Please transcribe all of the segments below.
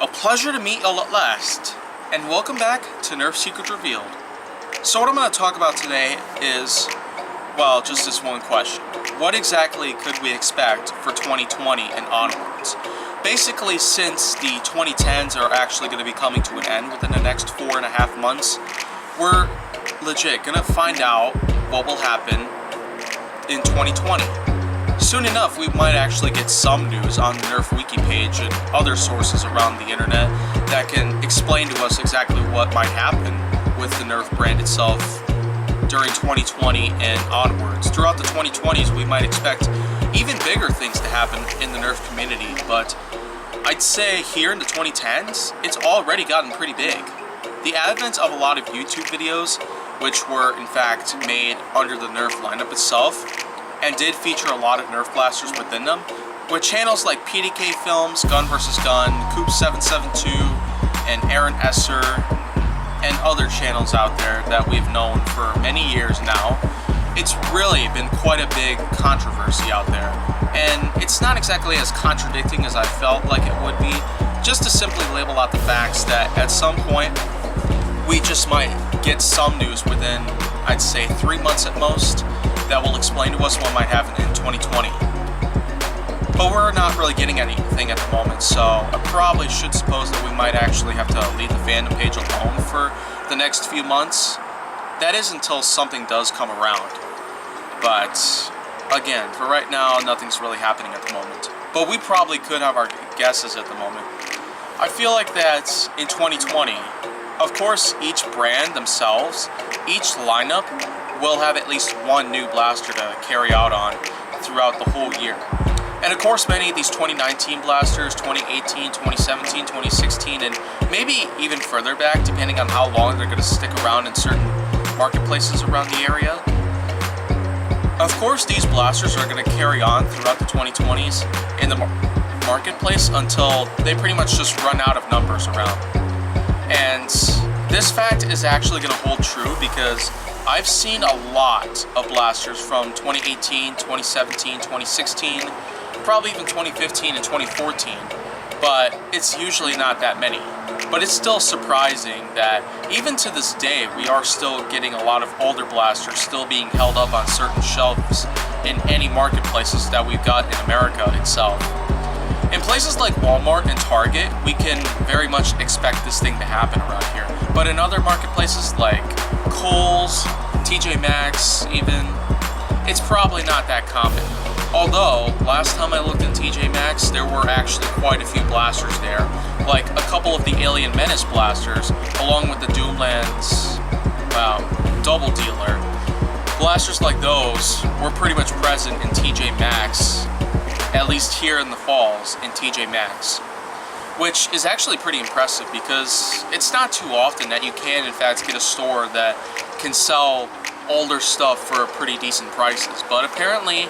A pleasure to meet y'all at last, and welcome back to Nerf Secrets Revealed. So what I'm going to talk about today is, well, just this one question. What exactly could we expect for 2020 and onwards? Basically, since the 2010s are actually going to be coming to an end within the next 4.5 months, we're legit going to find out what will happen in 2020. Soon enough, we might actually get some news on the Nerf wiki page and other sources around the internet that can explain to us exactly what might happen with the Nerf brand itself during 2020 and onwards. Throughout the 2020s, we might expect even bigger things to happen in the Nerf community, but I'd say here in the 2010s, it's already gotten pretty big. The advent of a lot of YouTube videos, which were in fact made under the Nerf lineup itself, and did feature a lot of Nerf blasters within them, with channels like PDK Films, Gun vs. Gun, Coop772, and Aaron Esser, and other channels out there that we've known for many years now. It's really been quite a big controversy out there, and it's not exactly as contradicting as I felt like it would be, just to simply label out the facts that at some point we just might get some news within, I'd say, 3 months at most, that will explain to us what might happen in 2020. But we're not really getting anything at the moment, so I probably should suppose that we might actually have to leave the fandom page alone for the next few months. That is until something does come around. But again, for right now, nothing's really happening at the moment. But we probably could have our guesses at the moment. I feel like that in 2020, of course, each brand themselves, each lineup will have at least one new blaster to carry out on throughout the whole year. And of course, many of these 2019 blasters, 2018, 2017, 2016, and maybe even further back, depending on how long they're going to stick around in certain marketplaces around the area. Of course, these blasters are going to carry on throughout the 2020s in the marketplace until they pretty much just run out of numbers around. And this fact is actually going to hold true because I've seen a lot of blasters from 2018, 2017, 2016, probably even 2015 and 2014, but it's usually not that many. But it's still surprising that even to this day, we are still getting a lot of older blasters still being held up on certain shelves in any marketplaces that we've got in America itself. In places like Walmart and Target, we can very much expect this thing to happen around here. But in other marketplaces like Kohl's, TJ Maxx even, it's probably not that common. Although, last time I looked in TJ Maxx, there were actually quite a few blasters there, like a couple of the Alien Menace blasters, along with the Doomlands, Double Dealer. Blasters like those were pretty much present in TJ Maxx, at least here in the falls in TJ Maxx, which is actually pretty impressive because it's not too often that you can in fact get a store that can sell older stuff for pretty decent prices. But apparently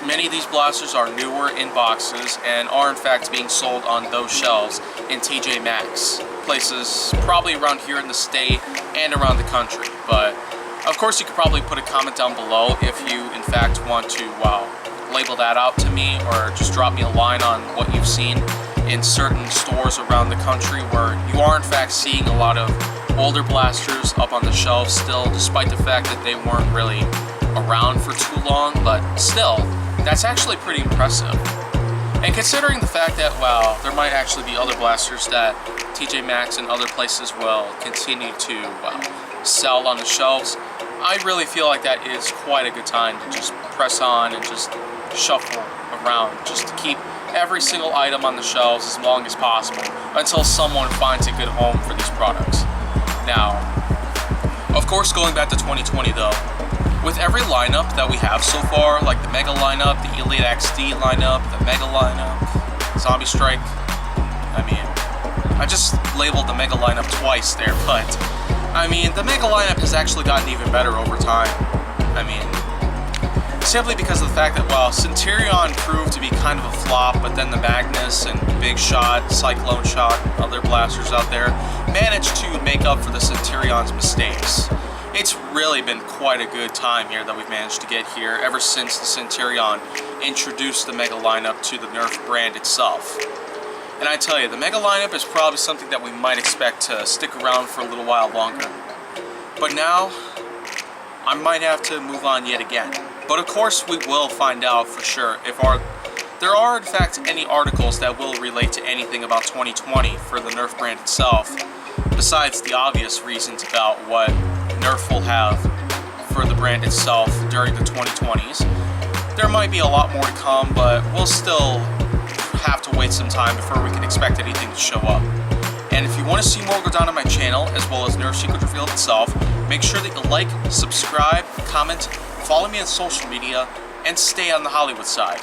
many of these blasters are newer in boxes and are in fact being sold on those shelves in TJ Maxx, places probably around here in the state and around the country. But of course you could probably put a comment down below if you in fact want to label that out to me, or just drop me a line on what you've seen in certain stores around the country where you are in fact seeing a lot of older blasters up on the shelves still, despite the fact that they weren't really around for too long. But still, that's actually pretty impressive. And considering the fact that, there might actually be other blasters that TJ Maxx and other places will continue to sell on the shelves, I really feel like that is quite a good time to just press on and just shuffle around, just to keep every single item on the shelves as long as possible until someone finds a good home for these products. Now, of course, going back to 2020 though, with every lineup that we have so far, like the Mega lineup, the Elite XD lineup, the Mega lineup, Zombie Strike, I just labeled the Mega lineup twice there, but the Mega lineup has actually gotten even better over time. Simply because of the fact that, Centurion proved to be kind of a flop, but then the Magnus and Big Shot, Cyclone Shot, and other blasters out there managed to make up for the Centurion's mistakes. It's really been quite a good time here that we've managed to get here ever since the Centurion introduced the Mega lineup to the Nerf brand itself. And I tell you, the Mega lineup is probably something that we might expect to stick around for a little while longer. But now, I might have to move on yet again. But of course, we will find out for sure if there are in fact any articles that will relate to anything about 2020 for the Nerf brand itself, besides the obvious reasons about what Nerf will have for the brand itself during the 2020s. There might be a lot more to come, but we'll still have to wait some time before we can expect anything to show up. And if you want to see more go down on my channel, as well as Nerf Secret Revealed itself, make sure that you like, subscribe, comment, follow me on social media, and stay on the Hollywood side.